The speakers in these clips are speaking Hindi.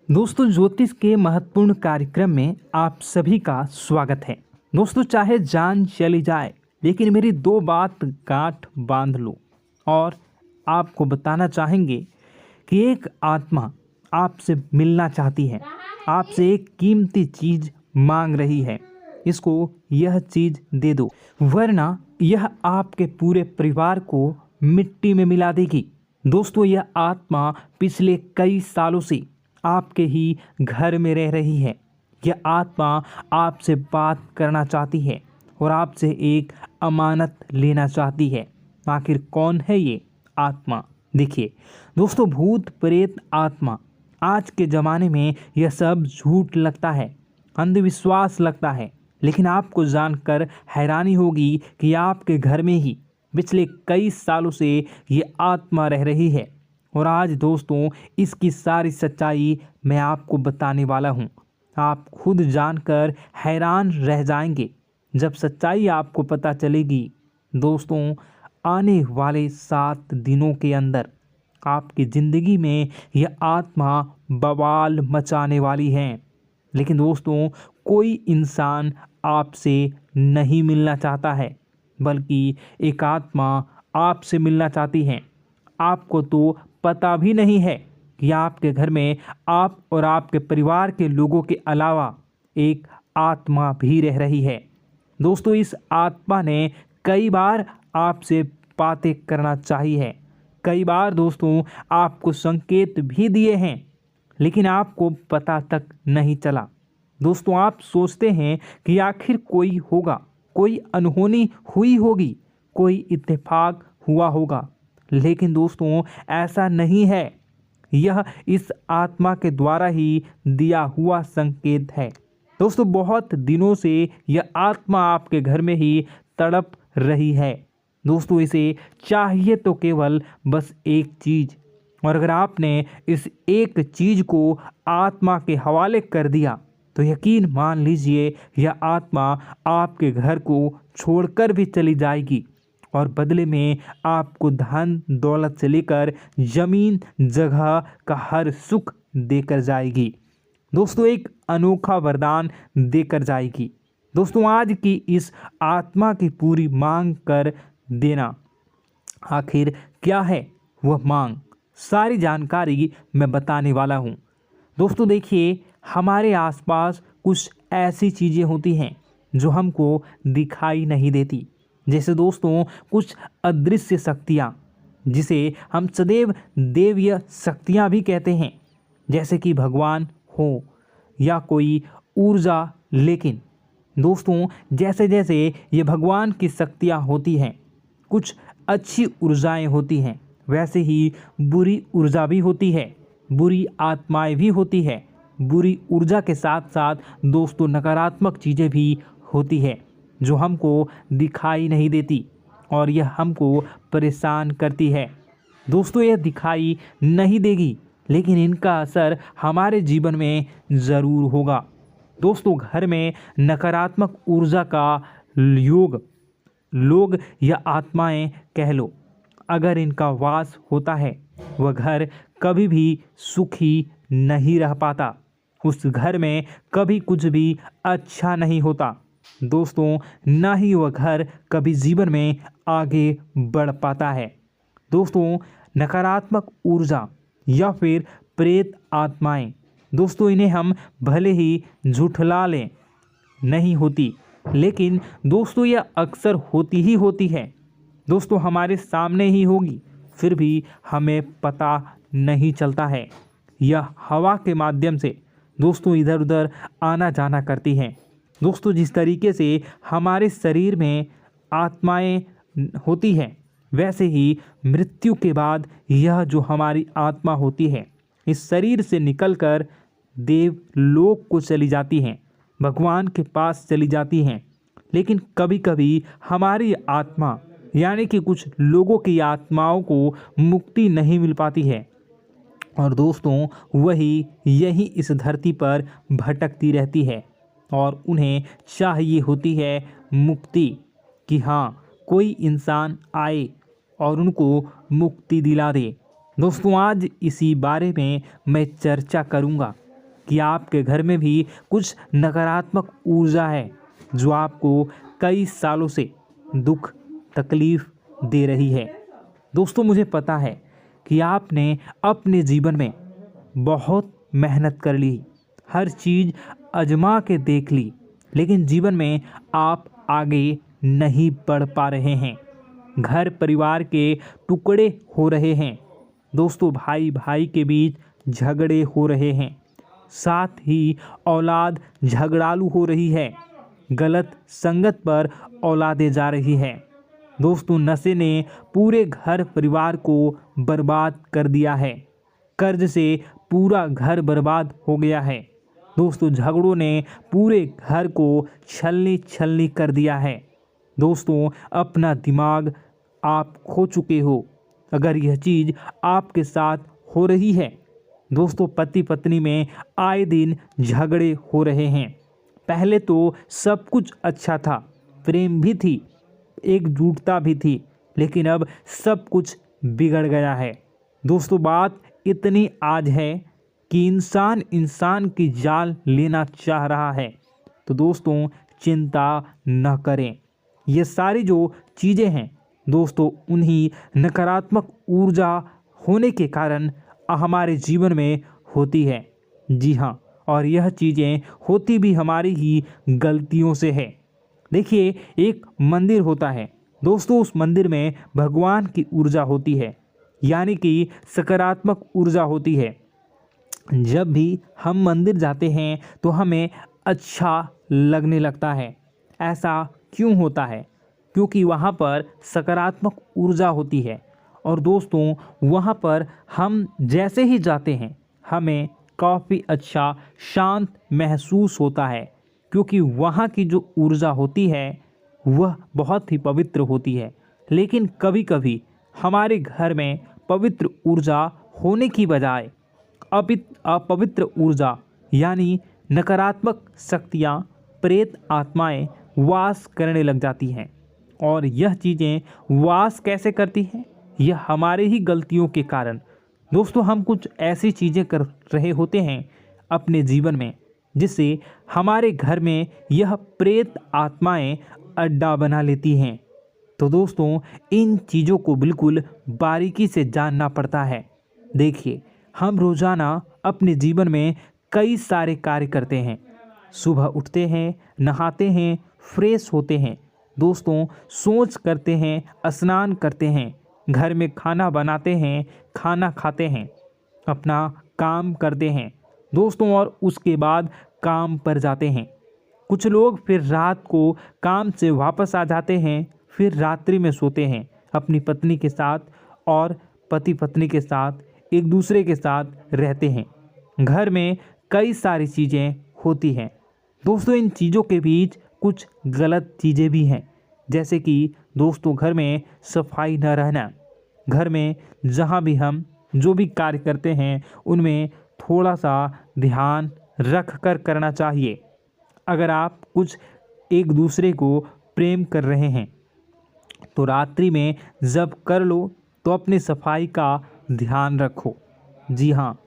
दोस्तों, ज्योतिष के महत्वपूर्ण कार्यक्रम में आप सभी का स्वागत है। दोस्तों, चाहे जान चली जाए लेकिन मेरी दो बात गांठ बांध लो। और आपको बताना चाहेंगे कि एक आत्मा आपसे मिलना चाहती है, आपसे एक कीमती चीज मांग रही है। इसको यह चीज दे दो, वरना यह आपके पूरे परिवार को मिट्टी में मिला देगी। दोस्तों, यह आत्मा पिछले कई सालों से आपके ही घर में रह रही है। यह आत्मा आपसे बात करना चाहती है और आपसे एक अमानत लेना चाहती है। आखिर कौन है ये आत्मा? देखिए दोस्तों, भूत प्रेत आत्मा, आज के ज़माने में यह सब झूठ लगता है, अंधविश्वास लगता है, लेकिन आपको जानकर हैरानी होगी कि आपके घर में ही पिछले कई सालों से ये आत्मा रह रही है। और आज दोस्तों, इसकी सारी सच्चाई मैं आपको बताने वाला हूँ। आप खुद जानकर हैरान रह जाएंगे जब सच्चाई आपको पता चलेगी। दोस्तों, आने वाले 7 दिनों के अंदर आपकी ज़िंदगी में यह आत्मा बवाल मचाने वाली है। लेकिन दोस्तों, कोई इंसान आपसे नहीं मिलना चाहता है, बल्कि एक आत्मा आपसे मिलना चाहती है। आपको तो पता भी नहीं है कि आपके घर में आप और आपके परिवार के लोगों के अलावा एक आत्मा भी रह रही है। दोस्तों, इस आत्मा ने कई बार आपसे बातें करना चाहिए है, कई बार दोस्तों आपको संकेत भी दिए हैं, लेकिन आपको पता तक नहीं चला। दोस्तों, आप सोचते हैं कि आखिर कोई होगा, कोई अनहोनी हुई होगी, कोई इत्तेफाक हुआ होगा, लेकिन दोस्तों ऐसा नहीं है। यह इस आत्मा के द्वारा ही दिया हुआ संकेत है। दोस्तों, बहुत दिनों से यह आत्मा आपके घर में ही तड़प रही है। दोस्तों, इसे चाहिए तो केवल बस एक चीज़, और अगर आपने इस एक चीज़ को आत्मा के हवाले कर दिया तो यकीन मान लीजिए यह आत्मा आपके घर को छोड़कर भी चली जाएगी और बदले में आपको धन दौलत से लेकर जमीन जगह का हर सुख देकर जाएगी। दोस्तों, एक अनोखा वरदान देकर जाएगी। दोस्तों, आज की इस आत्मा की पूरी मांग कर देना। आखिर क्या है वह मांग? सारी जानकारी मैं बताने वाला हूँ। दोस्तों देखिए, हमारे आसपास कुछ ऐसी चीज़ें होती हैं जो हमको दिखाई नहीं देती। जैसे दोस्तों कुछ अदृश्य शक्तियाँ, जिसे हम सदैव देवीय शक्तियाँ भी कहते हैं, जैसे कि भगवान हो या कोई ऊर्जा। लेकिन दोस्तों, जैसे जैसे ये भगवान की शक्तियाँ होती हैं, कुछ अच्छी ऊर्जाएं होती हैं, वैसे ही बुरी ऊर्जा भी होती है, बुरी आत्माएं भी होती है। बुरी ऊर्जा के साथ साथ दोस्तों नकारात्मक चीज़ें भी होती है जो हमको दिखाई नहीं देती और यह हमको परेशान करती है। दोस्तों, यह दिखाई नहीं देगी, लेकिन इनका असर हमारे जीवन में ज़रूर होगा। दोस्तों, घर में नकारात्मक ऊर्जा का योग, लोग या आत्माएं कह लो, अगर इनका वास होता है, वह घर कभी भी सुखी नहीं रह पाता। उस घर में कभी कुछ भी अच्छा नहीं होता। दोस्तों, ना ही वह घर कभी जीवन में आगे बढ़ पाता है। दोस्तों, नकारात्मक ऊर्जा या फिर प्रेत आत्माएं, दोस्तों इन्हें हम भले ही झुठला लें, नहीं होती, लेकिन दोस्तों यह अक्सर होती ही होती है। दोस्तों, हमारे सामने ही होगी, फिर भी हमें पता नहीं चलता है। यह हवा के माध्यम से दोस्तों इधर उधर आना जाना करती हैं। दोस्तों, जिस तरीके से हमारे शरीर में आत्माएं होती हैं, वैसे ही मृत्यु के बाद यह जो हमारी आत्मा होती है, इस शरीर से निकलकर देवलोक को चली जाती हैं, भगवान के पास चली जाती हैं। लेकिन कभी कभी हमारी आत्मा, यानी कि कुछ लोगों की आत्माओं को मुक्ति नहीं मिल पाती है, और दोस्तों वही यही इस धरती पर भटकती रहती है और उन्हें चाहिए होती है मुक्ति, कि हाँ कोई इंसान आए और उनको मुक्ति दिला दे। दोस्तों, आज इसी बारे में मैं चर्चा करूँगा कि आपके घर में भी कुछ नकारात्मक ऊर्जा है जो आपको कई सालों से दुख तकलीफ दे रही है। दोस्तों, मुझे पता है कि आपने अपने जीवन में बहुत मेहनत कर ली, हर चीज़ आजमा के देख ली, लेकिन जीवन में आप आगे नहीं बढ़ पा रहे हैं। घर परिवार के टुकड़े हो रहे हैं। दोस्तों, भाई भाई के बीच झगड़े हो रहे हैं। साथ ही औलाद झगड़ालू हो रही है। गलत संगत पर औलादें जा रही है। दोस्तों, नशे ने पूरे घर परिवार को बर्बाद कर दिया है। कर्ज से पूरा घर बर्बाद हो गया है। दोस्तों, झगड़ों ने पूरे घर को छलनी छलनी कर दिया है। दोस्तों, अपना दिमाग आप खो चुके हो अगर यह चीज़ आपके साथ हो रही है। दोस्तों, पति पत्नी में आए दिन झगड़े हो रहे हैं। पहले तो सब कुछ अच्छा था, प्रेम भी थी, एकजुटता भी थी, लेकिन अब सब कुछ बिगड़ गया है। दोस्तों, बात इतनी आज है कि इंसान इंसान की जान लेना चाह रहा है। तो दोस्तों, चिंता न करें। ये सारी जो चीज़ें हैं दोस्तों, उन्हीं नकारात्मक ऊर्जा होने के कारण हमारे जीवन में होती है। जी हाँ, और यह चीज़ें होती भी हमारी ही गलतियों से है। देखिए, एक मंदिर होता है दोस्तों, उस मंदिर में भगवान की ऊर्जा होती है, यानी कि सकारात्मक ऊर्जा होती है। जब भी हम मंदिर जाते हैं तो हमें अच्छा लगने लगता है। ऐसा क्यों होता है? क्योंकि वहाँ पर सकारात्मक ऊर्जा होती है। और दोस्तों, वहाँ पर हम जैसे ही जाते हैं हमें काफ़ी अच्छा शांत महसूस होता है, क्योंकि वहाँ की जो ऊर्जा होती है वह बहुत ही पवित्र होती है। लेकिन कभी कभी हमारे घर में पवित्र ऊर्जा होने की बजाय अपवित्र ऊर्जा यानी नकारात्मक शक्तियाँ, प्रेत आत्माएं वास करने लग जाती हैं। और यह चीज़ें वास कैसे करती हैं? यह हमारे ही गलतियों के कारण। दोस्तों, हम कुछ ऐसी चीज़ें कर रहे होते हैं अपने जीवन में जिससे हमारे घर में यह प्रेत आत्माएं अड्डा बना लेती हैं। तो दोस्तों, इन चीज़ों को बिल्कुल बारीकी से जानना पड़ता है। देखिए, हम रोज़ाना अपने जीवन में कई सारे कार्य करते हैं। सुबह उठते हैं, नहाते हैं, फ्रेश होते हैं। दोस्तों, सोच करते हैं, स्नान करते हैं, घर में खाना बनाते हैं, खाना खाते हैं, अपना काम करते हैं दोस्तों, और उसके बाद काम पर जाते हैं। कुछ लोग फिर रात को काम से वापस आ जाते हैं, फिर रात्रि में सोते हैं अपनी पत्नी के साथ, और पति पत्नी के साथ एक दूसरे के साथ रहते हैं। घर में कई सारी चीज़ें होती हैं दोस्तों। इन चीज़ों के बीच कुछ गलत चीज़ें भी हैं, जैसे कि दोस्तों, घर में सफाई न रहना। घर में जहाँ भी हम जो भी कार्य करते हैं उनमें थोड़ा सा ध्यान रख कर करना चाहिए। अगर आप कुछ एक दूसरे को प्रेम कर रहे हैं तो रात्रि में जब कर लो तो अपनी सफाई का ध्यान रखो। जी हाँ,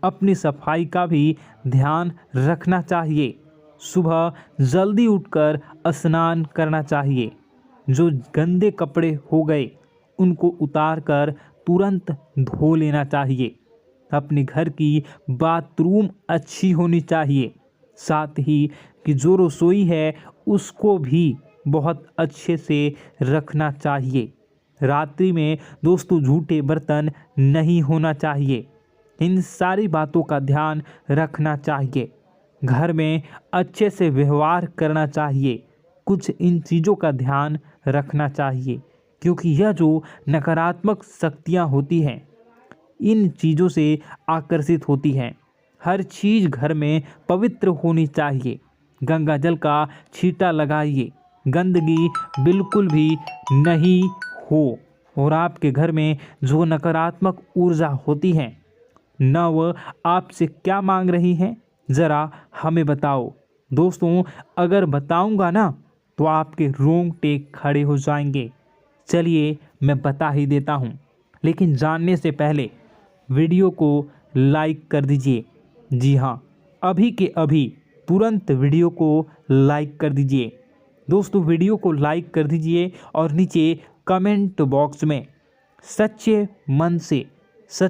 अपनी सफाई का भी ध्यान रखना चाहिए। सुबह जल्दी उठकर स्नान करना चाहिए। जो गंदे कपड़े हो गए उनको उतार कर तुरंत धो लेना चाहिए। अपने घर की बाथरूम अच्छी होनी चाहिए। साथ ही कि जो रसोई है उसको भी बहुत अच्छे से रखना चाहिए। रात्रि में दोस्तों, झूठे बर्तन नहीं होना चाहिए। इन सारी बातों का ध्यान रखना चाहिए। घर में अच्छे से व्यवहार करना चाहिए। कुछ इन चीज़ों का ध्यान रखना चाहिए, क्योंकि यह जो नकारात्मक शक्तियाँ होती हैं इन चीज़ों से आकर्षित होती हैं। हर चीज़ घर में पवित्र होनी चाहिए। गंगा जल का छींटा लगाइए, गंदगी बिल्कुल भी नहीं हो। और आपके घर में जो नकारात्मक ऊर्जा होती है न वह आपसे क्या मांग रही हैं, ज़रा हमें बताओ। दोस्तों, अगर बताऊंगा ना तो आपके रोंगटे खड़े हो जाएंगे। चलिए, मैं बता ही देता हूँ, लेकिन जानने से पहले वीडियो को लाइक कर दीजिए। जी हाँ, अभी के अभी तुरंत वीडियो को लाइक कर दीजिए। दोस्तों वीडियो को लाइक कर दीजिए और नीचे कमेंट बॉक्स में सच्चे मन से सच